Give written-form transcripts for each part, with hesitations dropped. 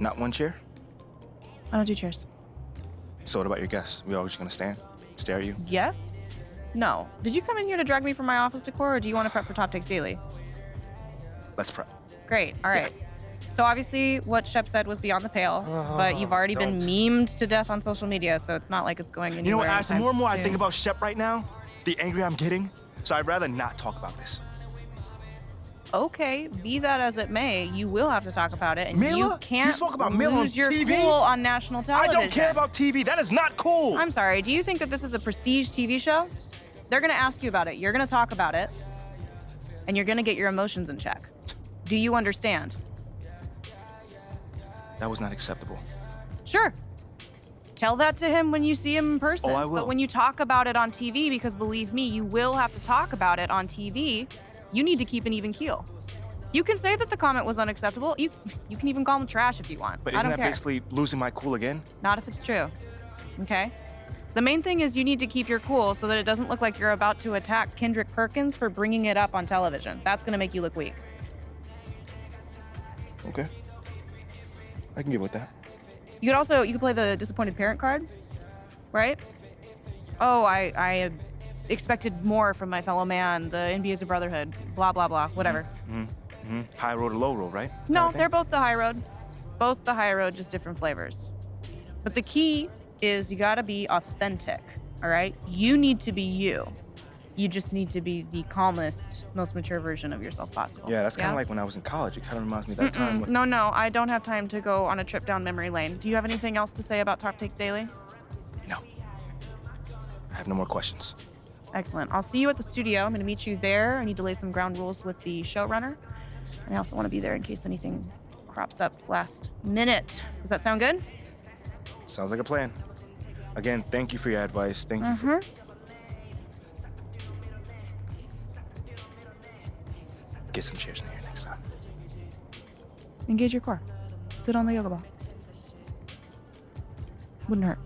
Not one chair? I don't do cheers. So what about your guests? We all just gonna stand? Stare at you? Yes? No. Did you come in here to drag me from my office decor, or do you want to prep for Top Takes Daily? Let's prep. Great. All right. So obviously what Shep said was beyond the pale, but you've already been memed to death on social media, so it's not like it's going anywhere. You know what, Ash, the more and more I soon. think about Shep right now, the angrier I'm getting, so I'd rather not talk about this. Okay, be that as it may, you will have to talk about it, and Mila? you can't You spoke about Mila on lose your TV? cool on national I television. don't care about TV. That is not cool. I'm sorry, do you think that this is a prestige TV show? They're gonna ask you about it, you're gonna talk about it, and you're gonna get your emotions in check. Do you understand? That was not acceptable. Sure. Tell that to him when you see him in person. Oh, I will. But when you talk about it on TV, because believe me, you will have to talk about it on TV, you need to keep an even keel. You can say that the comment was unacceptable. You can even call him trash if you want. But I isn't don't that care. basically losing my cool again? Not if it's true. Okay? The main thing is you need to keep your cool so that it doesn't look like you're about to attack Kendrick Perkins for bringing it up on television. That's gonna make you look weak. Okay. I can get with that. You could play the disappointed parent card, right? Oh, I expected more from my fellow man. The NBA is a brotherhood. Blah, blah, blah. Whatever. High road or low road, right? No, they're both the high road. Both the high road, just different flavors. But the key is you gotta be authentic, all right? You need to be you. You just need to be the calmest, most mature version of yourself possible. Yeah, that's kind of like when I was in college. It kind of reminds me of that time when... No, I don't have time to go on a trip down memory lane. Do you have anything else to say about Top Takes Daily? No. I have no more questions. Excellent. I'll see you at the studio. I'm gonna meet you there. I need to lay some ground rules with the showrunner. And I also want to be there in case anything crops up last minute. Does that sound good? Sounds like a plan. Again, thank you for your advice. Thank you for... Get some chairs in here next time. Engage your core. Sit on the yoga ball. Wouldn't hurt.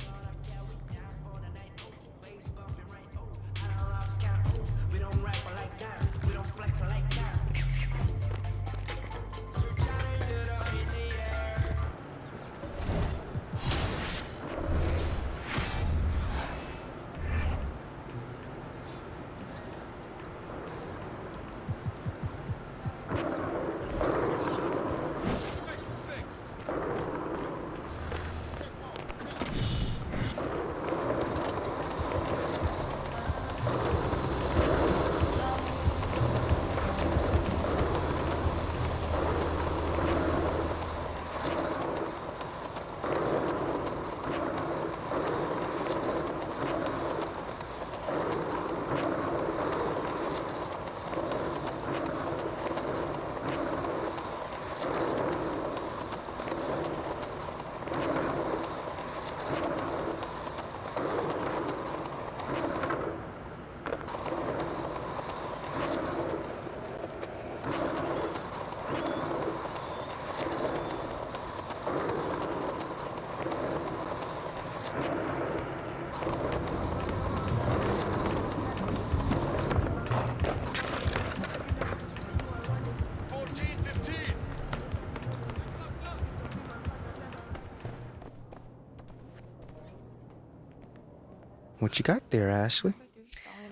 What you got there, Ashley?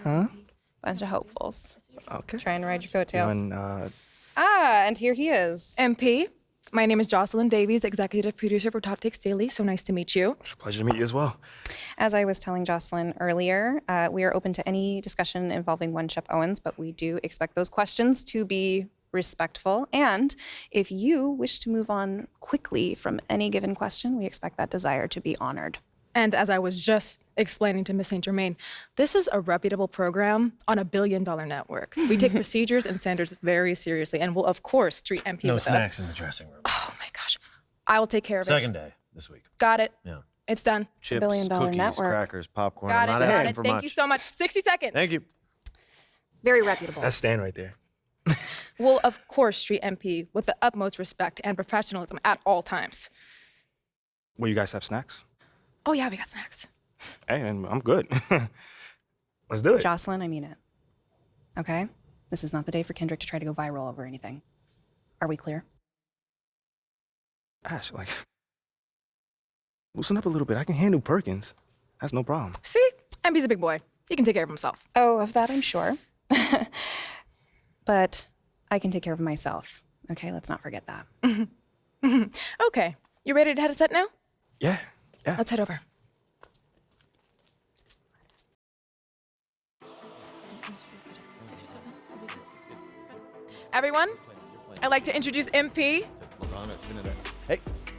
Huh? Bunch of hopefuls. Okay. Trying to ride your coattails. And, And here he is. MP, my name is Jocelyn Davies, executive producer for Top Takes Daily. So nice to meet you. it's a pleasure to meet you as well. As I was telling Jocelyn earlier, we are open to any discussion involving one Shep Owens, but we do expect those questions to be respectful. And if you wish to move on quickly from any given question, we expect that desire to be honored. And as I was just explaining to Ms. St. Germain, this is a reputable program on a billion-dollar network. We take procedures and standards very seriously and will, of course, treat MP No with snacks in the dressing room. Oh my gosh. I will take care of it. Second day this week. Got it. Yeah. It's done. Chips, billion-dollar cookies, network. crackers, popcorn. Got I'm it. not Got asking it. for Thank much. you so much. 60 seconds. Thank you. Very reputable. That's Stan right there. Will, of course, treat MP with the utmost respect and professionalism at all times. Will you guys have snacks? Oh, yeah, we got snacks. Hey, and I'm good. Let's do it. Jocelyn, I mean it. Okay? This is not the day for Kendrick to try to go viral over anything. Are we clear? Ash, like, Loosen up a little bit. I can handle Perkins. That's no problem. See? MP's a big boy. He can take care of himself. Oh, of that I'm sure. But I can take care of myself. Okay, let's not forget that. Okay. You ready to head a set now? Yeah. Let's head over. Everyone, I'd like to introduce MP.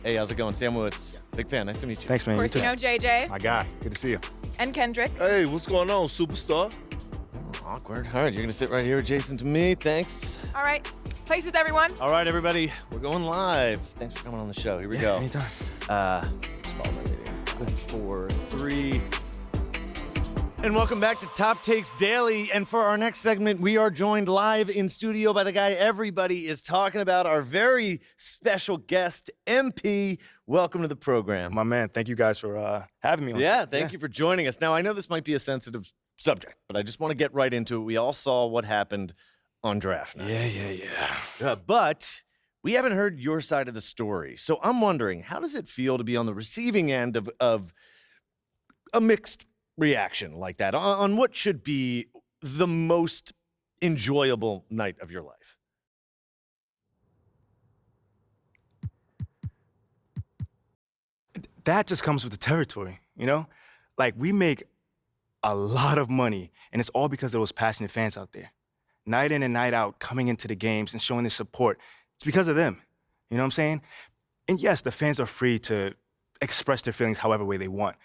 Hey, how's it going? Sam Woods. Big fan. Nice to meet you. Thanks, man. Of course, you know JJ My guy, good to see you. and Kendrick. Hey, what's going on, superstar? Awkward. All right, you're going to sit right here adjacent to me. Thanks. All right, places, everyone. All right, everybody. We're going live. Thanks for coming on the show. Here we go. Anytime. Just follow my lead here. 5, 4, 3. And welcome back to Top Takes Daily. And for our next segment, we are joined live in studio by the guy everybody is talking about, our very special guest, MP. Welcome to the program. My man, thank you guys for having me on. Yeah, thank you for joining us. Now, I know this might be a sensitive subject, but I just want to get right into it. We all saw what happened on draft night. Yeah. But we haven't heard your side of the story. So I'm wondering, how does it feel to be on the receiving end of a mixed reaction like that on what should be the most enjoyable night of your life? That just comes with the territory, you know? Like, we make a lot of money, and it's all because of those passionate fans out there. Night in and night out, coming into the games and showing their support. It's because of them. You know what I'm saying? And yes, the fans are free to express their feelings however way they want,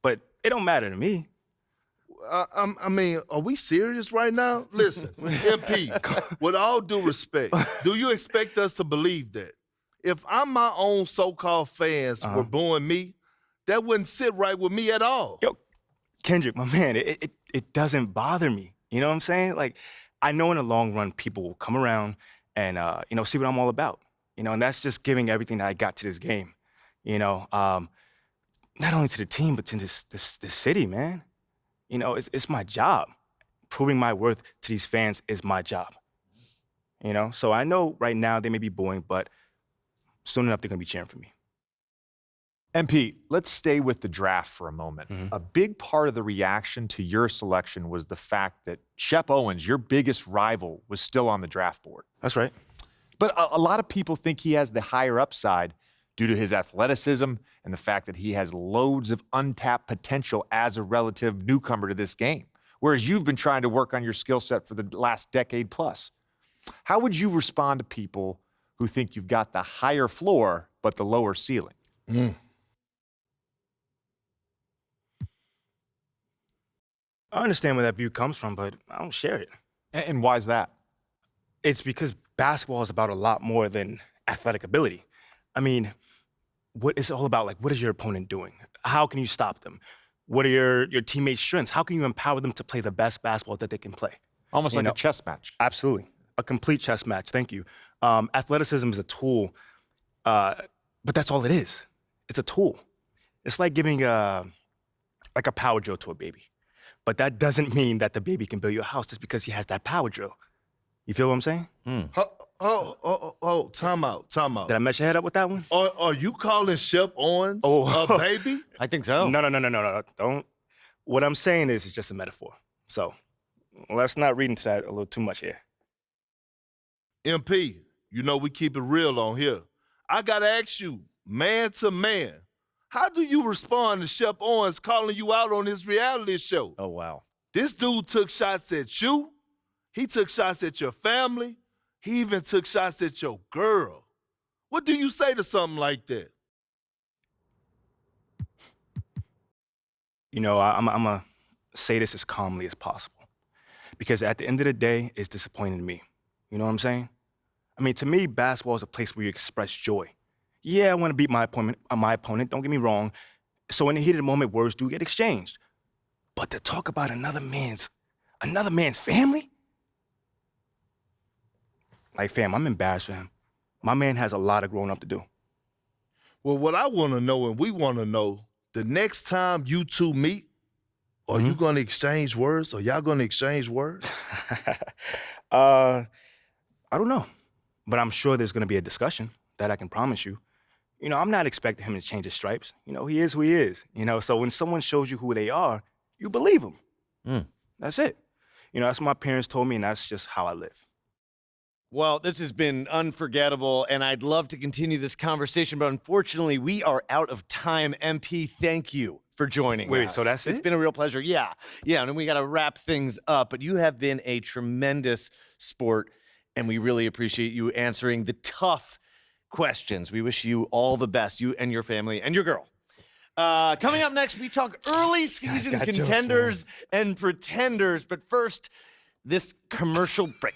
but it don't matter to me. I mean, are we serious right now? Listen, MP, with all due respect, do you expect us to believe that? If my own so-called fans were booing me, that wouldn't sit right with me at all. Yo, Kendrick, my man, it doesn't bother me. You know what I'm saying? Like, I know in the long run, people will come around and, see what I'm all about. You know, and that's just giving everything that I got to this game. You know, not only to the team, but to this city, man. You know, it's my job. Proving my worth to these fans is my job. You know, so I know right now they may be booing, but soon enough they're gonna be cheering for me. MP, let's stay with the draft for a moment. Mm-hmm. A big part of the reaction to your selection was the fact that Shep Owens, your biggest rival, was still on the draft board. That's right. But a lot of people think he has the higher upside due to his athleticism and the fact that he has loads of untapped potential as a relative newcomer to this game, whereas you've been trying to work on your skill set for the last decade plus. How would you respond to people who think you've got the higher floor but the lower ceiling? I understand where that view comes from, but I don't share it. And why is that? It's because basketball is about a lot more than athletic ability. I mean, what it's all about, like, what is your opponent doing? How can you stop them? What are your teammates' strengths? How can you empower them to play the best basketball that they can play? Almost like a chess match. Absolutely. A complete chess match. Thank you. Athleticism is a tool, but that's all it is. It's a tool. It's like giving a power drill to a baby. But that doesn't mean that the baby can build you a house just because he has that power drill. You feel what I'm saying? Time out. Did I mess your head up with that one? Are you calling Shep Owens a baby? I think so. No. Don't. What I'm saying is it's just a metaphor. So let's not read into that a little too much here. MP, you know we keep it real on here. I gotta ask you, man to man, how do you respond to Shep Owens calling you out on his reality show? Oh, wow. This dude took shots at you. He took shots at your family. He even took shots at your girl. What do you say to something like that? You know, I'm going to say this as calmly as possible. Because at the end of the day, it's disappointing to me. You know what I'm saying? I mean, to me, basketball is a place where you express joy. Yeah, I want to beat my opponent, don't get me wrong. So in the heat of the moment, words do get exchanged. But to talk about another man's family? Like, fam, I'm embarrassed for him. My man has a lot of growing up to do. Well, what I want to know, and we want to know, the next time you two meet, are you going to exchange words? Are y'all going to exchange words? I don't know. But I'm sure there's going to be a discussion. That I can promise you. you know, I'm not expecting him to change his stripes. You know, he is who he is. You know, so when someone shows you who they are, you believe them. That's it. You know, that's what my parents told me, and that's just how I live. Well, this has been unforgettable, and I'd love to continue this conversation, but unfortunately, we are out of time. MP, thank you for joining us. Wait, so that's It's it? been a real pleasure. Yeah, and we got to wrap things up, but you have been a tremendous sport, and we really appreciate you answering the tough questions. We wish you all the best, you and your family and your girl. Coming up next, we talk early season got jokes, contenders and pretenders, but first, this commercial break.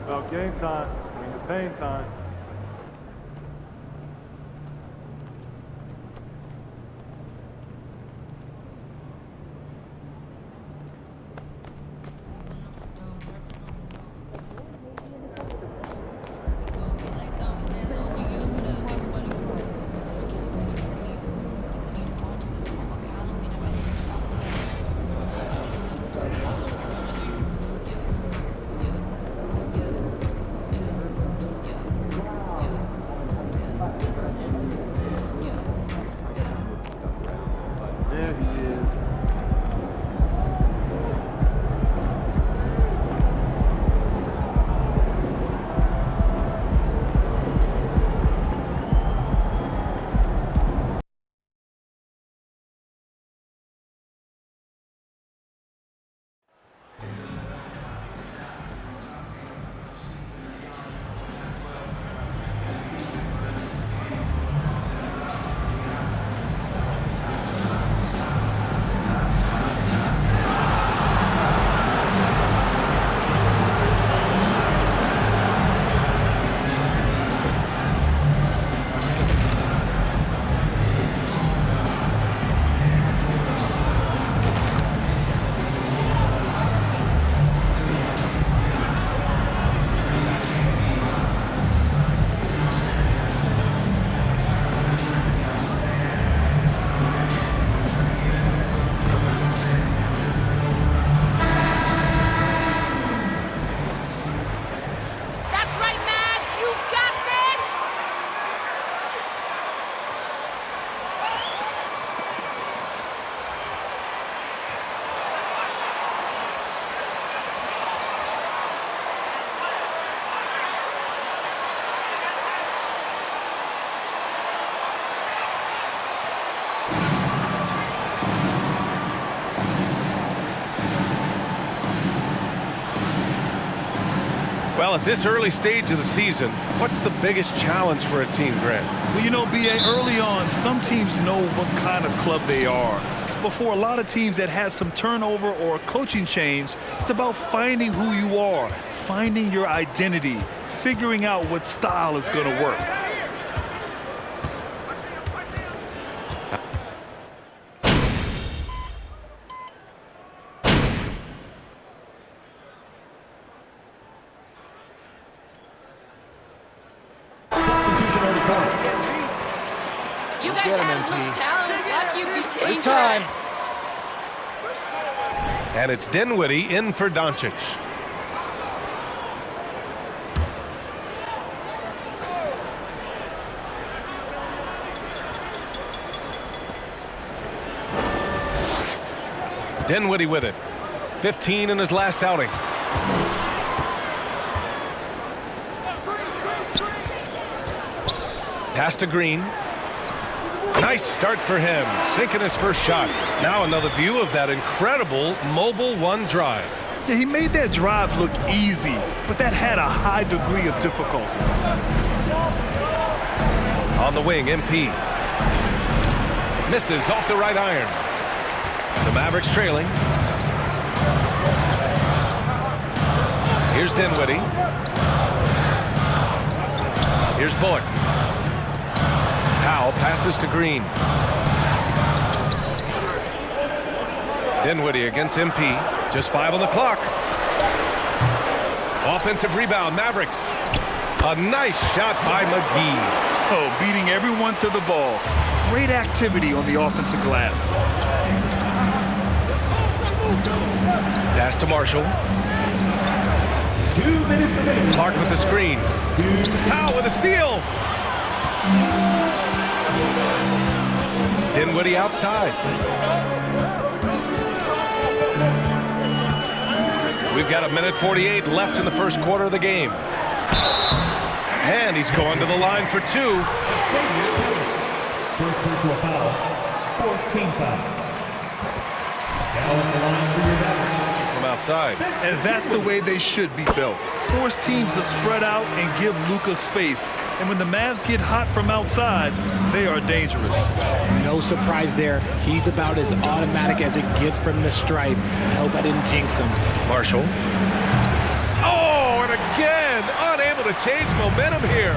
About game time, the pain time. There he is. That's right, Matt! You got this! Well, at this early stage of the season, what's the biggest challenge for a team, Grant? Well, you know, B.A., early on, some teams know what kind of club they are. But for a lot of teams that had some turnover or a coaching change, it's about finding who you are, finding your identity, figuring out what style is going to work. You guys have as much talent as luck, you'd be dangerous. And it's Dinwiddie in for Doncic. Dinwiddie with it. 15 in his last outing. Pass to Green. Nice start for him, sinking his first shot. Now another view of that incredible mobile one drive. Yeah, he made that drive look easy, but that had a high degree of difficulty. On the wing, MP. Misses off the right iron. The Mavericks trailing. Here's Dinwiddie. Here's Bullock. Powell passes to Green. Dinwiddie against MP. Just 5 on the clock. Offensive rebound, Mavericks. A nice shot by McGee. Oh, beating everyone to the ball. Great activity on the offensive glass. Pass to Marshall. Clark with the screen. Powell with a steal. Dinwiddie outside. We've got 1:48 left in the first quarter of the game. And he's going to the line for 2. First personal foul. 4th team foul. Now on the line for your Mavericks. From outside. And that's the way they should be built. Force teams to spread out and give Luka space. And when the Mavs get hot from outside, they are dangerous. No surprise there. He's about as automatic as it gets from the stripe. I hope I didn't jinx him. Marshall. Oh, and again, unable to change momentum here.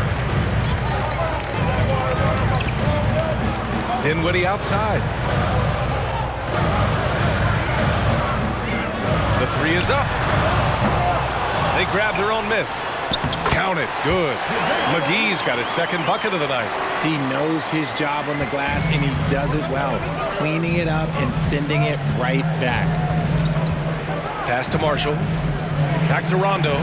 Dinwiddie outside. The 3 is up. They grab their own miss. Count it. Good. McGee's got his second bucket of the night. He knows his job on the glass, and he does it well, cleaning it up and sending it right back. Pass to Marshall. Back to Rondo.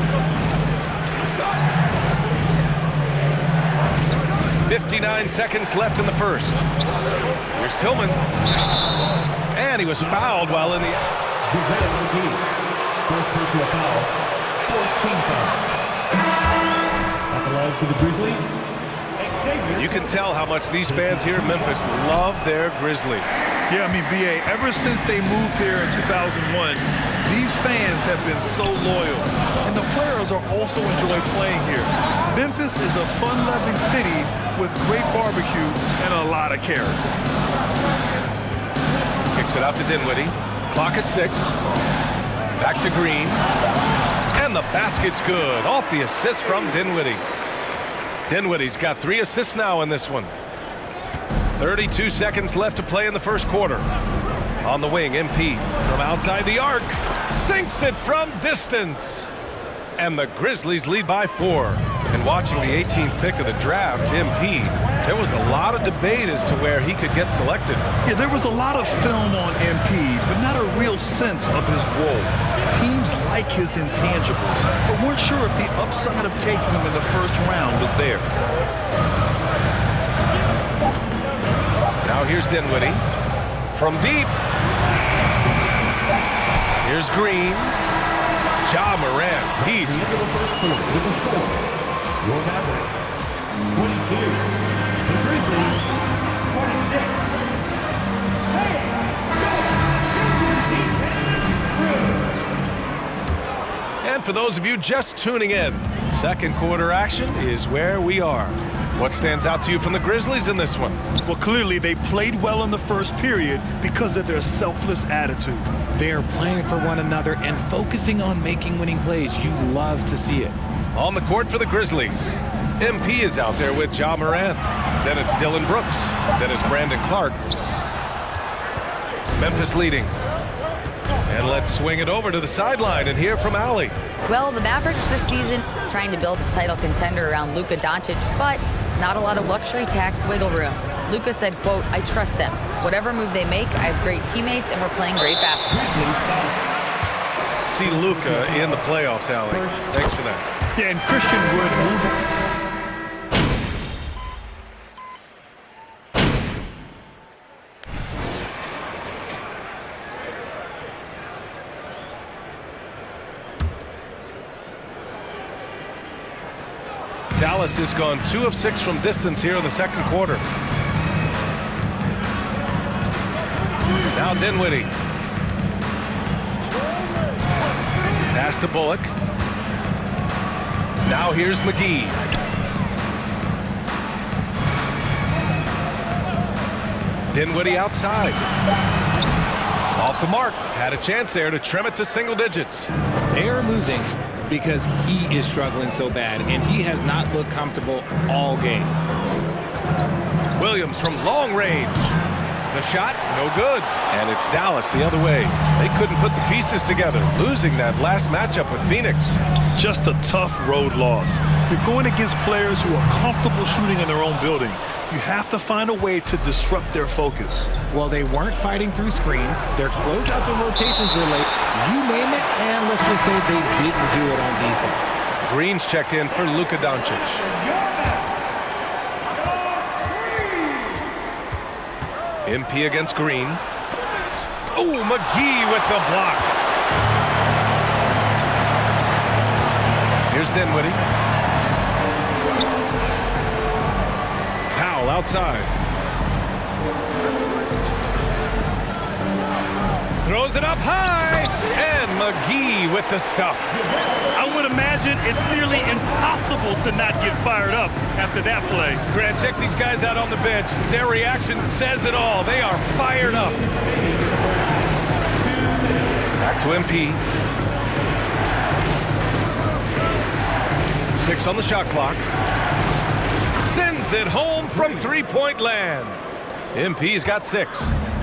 59 seconds left in the first. Here's Tillman. And he was fouled while in the... First personal foul. 4th team foul. At the line for the Grizzlies. You can tell how much these fans here in Memphis love their Grizzlies. Yeah, I mean, B.A., ever since they moved here in 2001, these fans have been so loyal. And the players are also enjoy playing here. Memphis is a fun-loving city with great barbecue and a lot of character. Kicks it out to Dinwiddie. Clock at 6. Back to Green. And the basket's good. Off the assist from Dinwiddie. Dinwiddie's got 3 assists now in this one. 32 seconds left to play in the first quarter. On the wing, MP from outside the arc. Sinks it from distance. And the Grizzlies lead by 4. And watching the 18th pick of the draft, MP, there was a lot of debate as to where he could get selected. Yeah, there was a lot of film on MP, but not a real sense of his role. Teams like his intangibles, but weren't sure if the upside of taking him in the first round was there. Now here's Dinwiddie from deep. Here's Green. Ja Morant. He's your Mavericks. 22. The Grizzlies. 26. And for those of you just tuning in, second quarter action is where we are. What stands out to you from the Grizzlies in this one? Well, clearly they played well in the first period because of their selfless attitude. They are playing for one another and focusing on making winning plays. You love to see it. On the court for the Grizzlies, MP is out there with Ja Morant. Then it's Dylan Brooks. Then it's Brandon Clark. Memphis leading. And let's swing it over to the sideline and hear from Allie. Well, the Mavericks this season trying to build a title contender around Luka Doncic, but not a lot of luxury tax wiggle room. Luka said, quote, "I trust them. Whatever move they make, I have great teammates and we're playing great basketball." See Luka in the playoffs, Allie. Thanks for that. Yeah, and Christian Wood moving. Dallas has gone 2 of 6 from distance here in the second quarter. Now Dinwiddie. Pass to Bullock. Now here's McGee. Dinwiddie outside. Off the mark. Had a chance there to trim it to single digits. They're losing because he is struggling so bad, and he has not looked comfortable all game. Williams from long range. The shot, no good. And it's Dallas the other way. They couldn't put the pieces together, losing that last matchup with Phoenix. Just a tough road loss. You're going against players who are comfortable shooting in their own building. You have to find a way to disrupt their focus. Well, they weren't fighting through screens. Their closeouts and rotations were late. You name it, and let's just say they didn't do it on defense. Green's checked in for Luka Doncic. MP against Green. Oh, McGee with the block. Here's Dinwiddie. Powell outside. Throws it up high, and McGee with the stuff. I would imagine it's nearly impossible to not get fired up after that play. Grant, check these guys out on the bench. Their reaction says it all. They are fired up. Back to MP. 6 on the shot clock. Sends it home from three-point land. MP's got 6.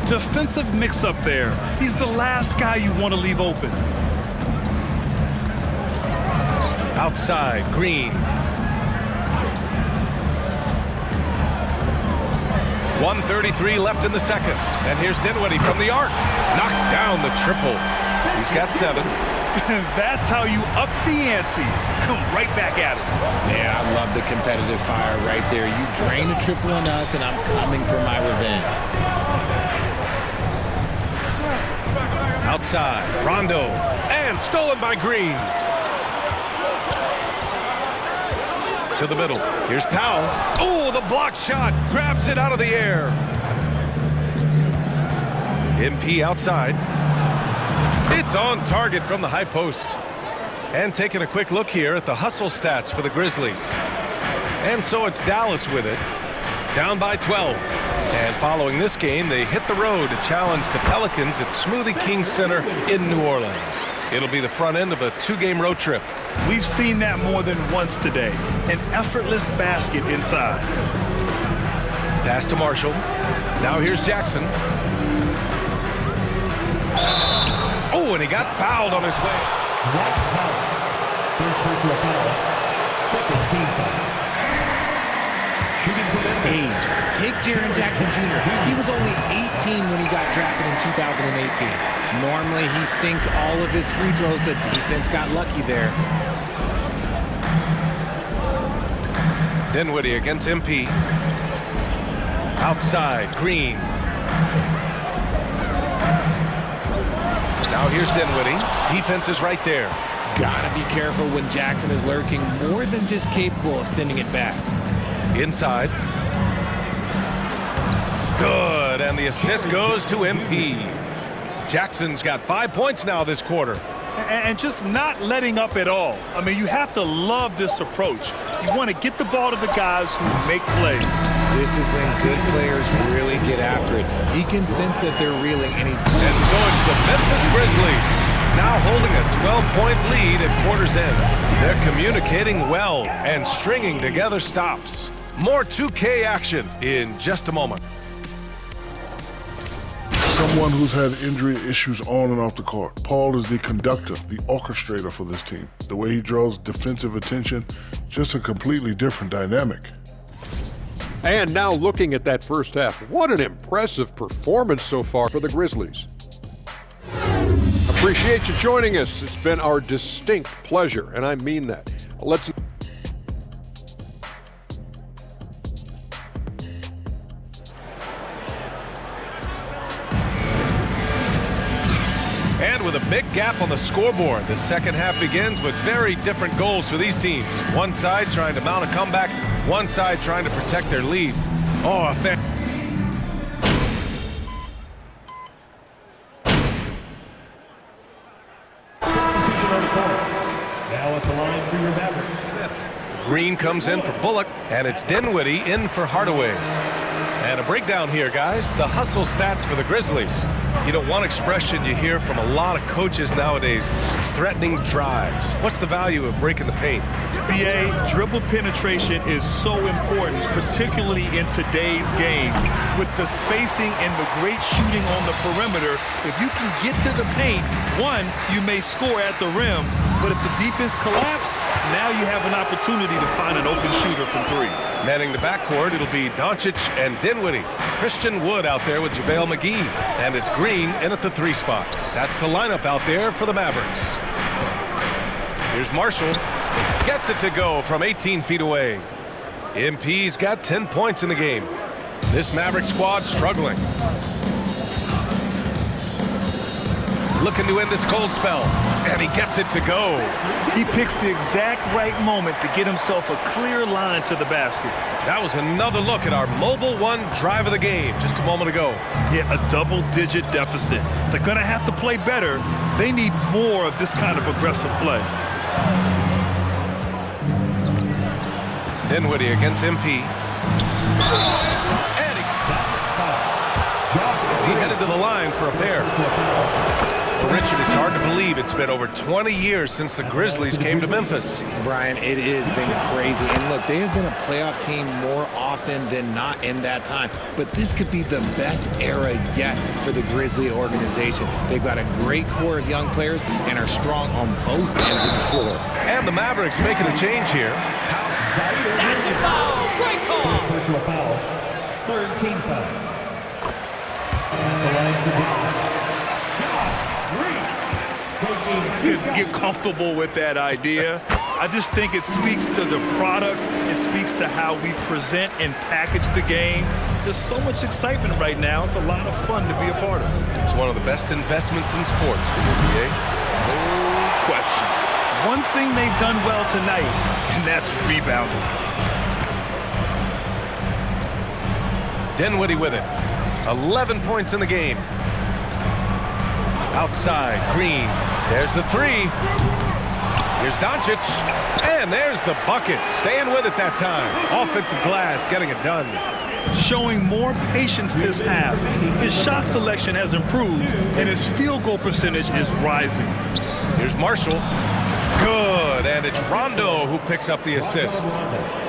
Defensive mix-up there. He's the last guy you want to leave open. Outside, Green. 1:33 left in the second. And here's Dinwiddie from the arc. Knocks down the triple. He's got 7. That's how you up the ante. Come right back at it. Yeah, I love the competitive fire right there. You drain the triple on us, and I'm coming for my revenge. Outside, Rondo, and stolen by Green. To the middle, here's Powell. Oh, the block shot, grabs it out of the air. MP outside. It's on target from the high post. And taking a quick look here at the hustle stats for the Grizzlies. And so it's Dallas with it, down by 12. And following this game, they hit the road to challenge the Pelicans at Smoothie King Center in New Orleans. It'll be the front end of a 2-game road trip. We've seen that more than once today. An effortless basket inside. Pass to Marshall. Now here's Jackson. Oh, and he got fouled on his way. First personal foul. Second team foul. Shooting from Age. Take Jaren Jackson Jr. He was only 18 when he got drafted in 2018. Normally, he sinks all of his free throws. The defense got lucky there. Dinwiddie against MP. Outside, Green. Now here's Dinwiddie. Defense is right there. Gotta be careful when Jackson is lurking, more than just capable of sending it back. Inside. Good, and the assist goes to MP. Jackson's got 5 points now this quarter. And just not letting up at all. I mean, you have to love this approach. You want to get the ball to the guys who make plays. This is when good players really get after it. He can sense that they're reeling, and he's... And so it's the Memphis Grizzlies, now holding a 12-point lead at quarter's end. They're communicating well and stringing together stops. More 2K action in just a moment. Someone who's had injury issues on and off the court. Paul is the conductor, the orchestrator for this team. The way he draws defensive attention, just a completely different dynamic. And now looking at that first half, what an impressive performance so far for the Grizzlies. Appreciate you joining us. It's been our distinct pleasure, and I mean that. Let's... And with a big gap on the scoreboard. The second half begins with very different goals for these teams. One side trying to mount a comeback, one side trying to protect their lead. Oh, a fan. Now at the line for your Mavericks. Green comes in for Bullock, and it's Dinwiddie in for Hardaway. And a breakdown here, guys. The hustle stats for the Grizzlies. You know, one expression you hear from a lot of coaches nowadays, threatening drives. What's the value of breaking the paint? BA, dribble penetration is so important, particularly in today's game. With the spacing and the great shooting on the perimeter, if you can get to the paint, one, you may score at the rim, but if the defense collapses, now you have an opportunity to find an open shooter from three. Manning the backcourt, it'll be Doncic and Dinwiddie. Christian Wood out there with JaVale McGee. And it's Green in at the 3 spot. That's the lineup out there for the Mavericks. Here's Marshall. Gets it to go from 18 feet away. MP's got 10 points in the game. This Maverick squad struggling. Looking to end this cold spell. And he gets it to go. He picks the exact right moment to get himself a clear line to the basket. That was another look at our Mobile One drive of the game just a moment ago. Yeah, a double-digit deficit. They're going to have to play better. They need more of this kind of aggressive play. Dinwiddie against MP. And he headed to the line for a pair. For Richard, it's hard to believe it's been over 20 years since the Grizzlies came to Memphis. Brian, it has been crazy. And look, they have been a playoff team more often than not in that time. But this could be the best era yet for the Grizzly organization. They've got a great core of young players and are strong on both ends of the floor. And the Mavericks making a change here. Great call. Personal foul. Third team foul. At the line for Get comfortable with that idea. I just think it speaks to the product. It speaks to how we present and package the game. There's so much excitement right now. It's a lot of fun to be a part of. It's one of the best investments in sports, the NBA. No question. One thing they've done well tonight, and that's rebounding. Dinwiddie with it. 11 points in the game. Outside, Green. There's the 3. Here's Doncic. And there's the bucket. Staying with it that time. Offensive glass, getting it done. Showing more patience this half. His shot selection has improved, and his field goal percentage is rising. Here's Marshall. Good. And it's Rondo who picks up the assist.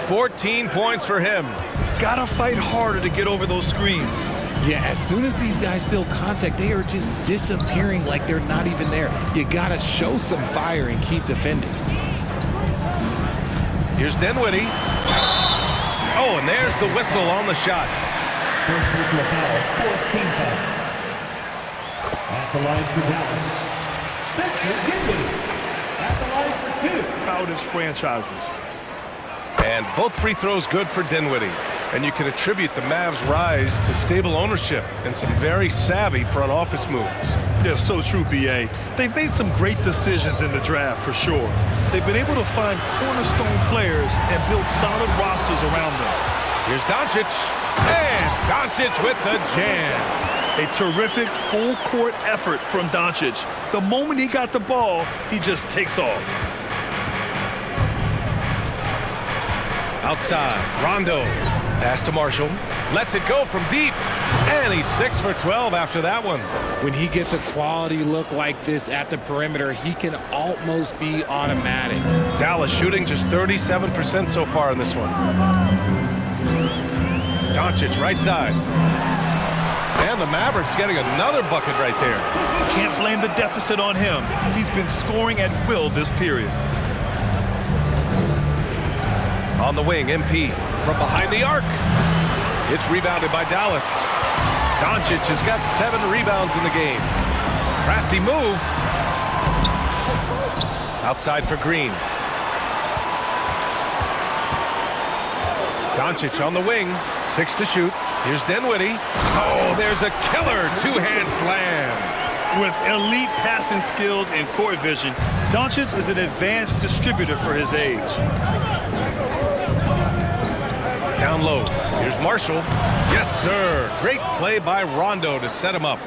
14 points for him. Gotta fight harder to get over those screens. Yeah, as soon as these guys feel contact, they are just disappearing like they're not even there. You gotta show some fire and keep defending. Here's Dinwiddie. Oh, and there's the whistle on the shot. First personal foul. Fourth team foul. At the line for Dallas. Spencer Dinwiddie. At the line for 2. Proudest franchises. And both free throws good for Dinwiddie. And you can attribute the Mavs' rise to stable ownership and some very savvy front office moves. Yeah, so true, BA. They've made some great decisions in the draft, for sure. They've been able to find cornerstone players and build solid rosters around them. Here's Doncic. And Doncic with the jam. A terrific full-court effort from Doncic. The moment he got the ball, he just takes off. Outside, Rondo. Pass to Marshall. Lets it go from deep. And he's 6 for 12 after that one. When he gets a quality look like this at the perimeter, he can almost be automatic. Dallas shooting just 37% so far in this one. Doncic right side. And the Mavericks getting another bucket right there. Can't blame the deficit on him. He's been scoring at will this period. On the wing, MP from behind the arc. It's rebounded by Dallas. Doncic has got 7 rebounds in the game. Crafty move. Outside for Green. Doncic on the wing. 6 to shoot. Here's Dinwiddie. Oh, there's a killer 2-hand slam. With elite passing skills and court vision, Doncic is an advanced distributor for his age. Down low. Here's Marshall. Yes, sir. Great play by Rondo to set him up.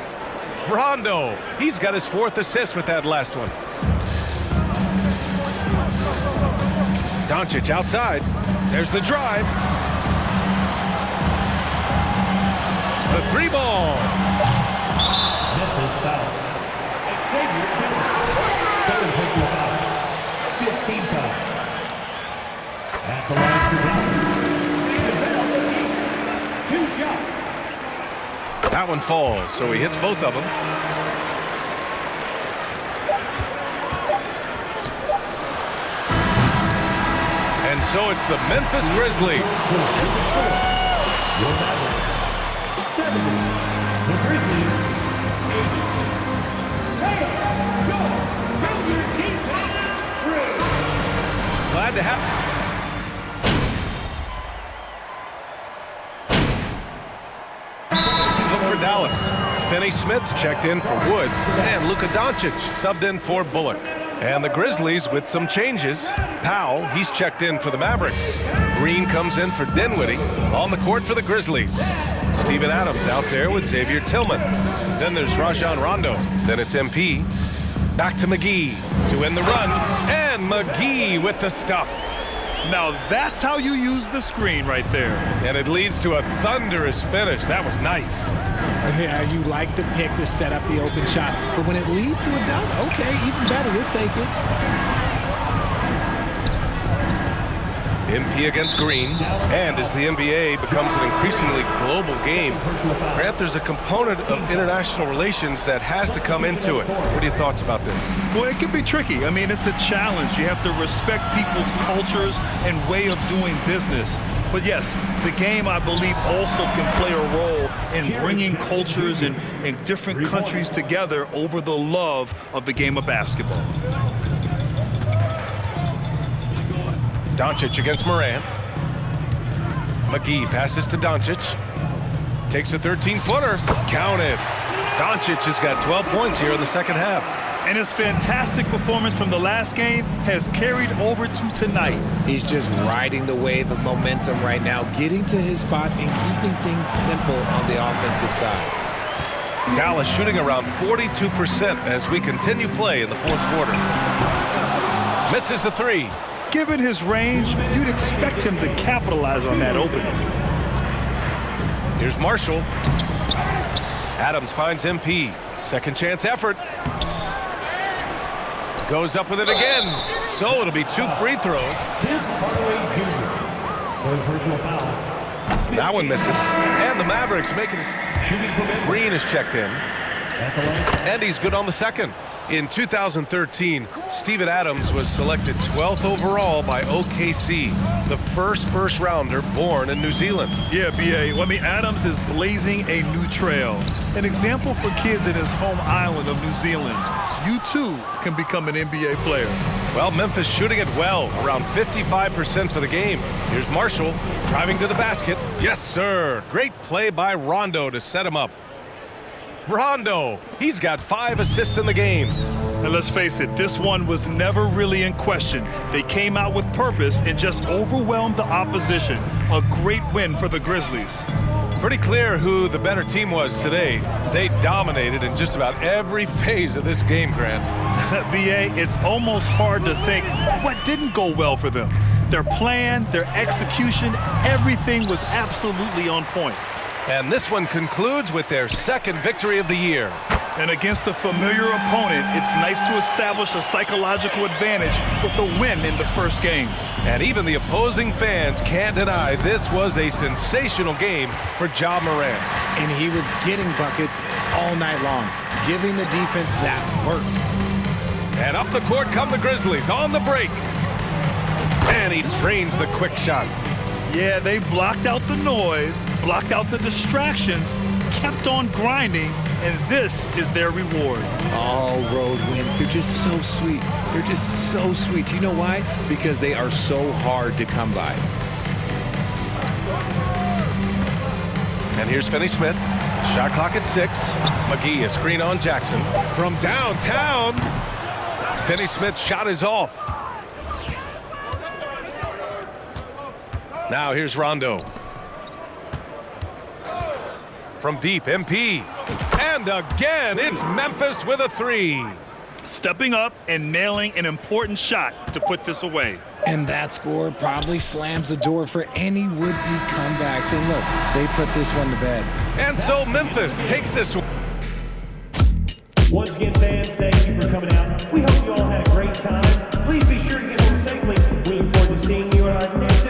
Rondo. He's got his 4th assist with that last one. Doncic outside. There's the drive. The 3-ball. Memphis foul. Xavier Tillman. 7 personal foul. 15 foul. At the line for Dallas. 2 shots. That one falls, so he hits both of them. And so it's the Memphis Grizzlies. The Grizzlies. Glad to have. Look for Dallas. Finney Smith checked in for Wood, and Luka Doncic subbed in for Bullock. And the Grizzlies with some changes. Powell, he's checked in for the Mavericks. Green comes in for Dinwiddie. On the court for the Grizzlies. Steven Adams out there with Xavier Tillman. Then there's Rajon Rondo. Then it's MP. Back to McGee to win the run. And McGee with the stuff. Now that's how you use the screen right there. And it leads to a thunderous finish. That was nice. Yeah, you like the pick to set up the open shot, but when it leads to a dunk, okay, even better, you'll take it. MP against Green, and as the NBA becomes an increasingly global game, Grant, there's a component of international relations that has to come into it. What are your thoughts about this? Well, it can be tricky. I mean, it's a challenge. You have to respect people's cultures and way of doing business. But yes, the game, I believe, also can play a role in bringing cultures in different countries together over the love of the game of basketball. Doncic against Morant. McGee passes to Doncic. Takes a 13-footer. Counted. Doncic has got 12 points here in the second half. And his fantastic performance from the last game has carried over to tonight. He's just riding the wave of momentum right now, getting to his spots and keeping things simple on the offensive side. Dallas shooting around 42% as we continue play in the fourth quarter. Misses the 3. Given his range, you'd expect him to capitalize on that opening. Here's Marshall. Adams finds MP. Second chance effort. Goes up with it again. So it'll be 2 free throws. Tim Hardaway Jr. For personal foul. That one misses. And the Mavericks making it. Green is checked in. And he's good on the second. In 2013, Steven Adams was selected 12th overall by OKC, the first rounder born in New Zealand. Yeah, B.A. Well, I mean, Adams is blazing a new trail. An example for kids in his home island of New Zealand. You, too, can become an NBA player. Well, Memphis shooting it well, around 55% for the game. Here's Marshall driving to the basket. Yes, sir. Great play by Rondo to set him up. Rondo, he's got 5 assists in the game. And let's face it, this one was never really in question. They came out with purpose and just overwhelmed the opposition. A great win for the Grizzlies. Pretty clear who the better team was today. They dominated in just about every phase of this game, Grant. B.A., it's almost hard to think what didn't go well for them. Their plan, their execution, everything was absolutely on point. And this one concludes with their second victory of the year. And against a familiar opponent, it's nice to establish a psychological advantage with a win in the first game. And even the opposing fans can't deny this was a sensational game for Ja Morant. And he was getting buckets all night long, giving the defense that work. And up the court come the Grizzlies on the break. And he drains the quick shot. Yeah, they blocked out the noise, blocked out the distractions, kept on grinding, and this is their reward. All road wins. They're just so sweet. They're just so sweet. You know why? Because they are so hard to come by. And here's Finney Smith. Shot clock at 6. McGee, a screen on Jackson. From downtown, Finney Smith's shot is off. Now here's Rondo. From deep, MP. And again, it's Memphis with a 3. Stepping up and nailing an important shot to put this away. And that score probably slams the door for any would-be comebacks. And look, they put this one to bed. And so Memphis takes this one. Once again, fans, thank you for coming out. We hope you all had a great time. Please be sure to get home safely. We look forward to seeing you at our next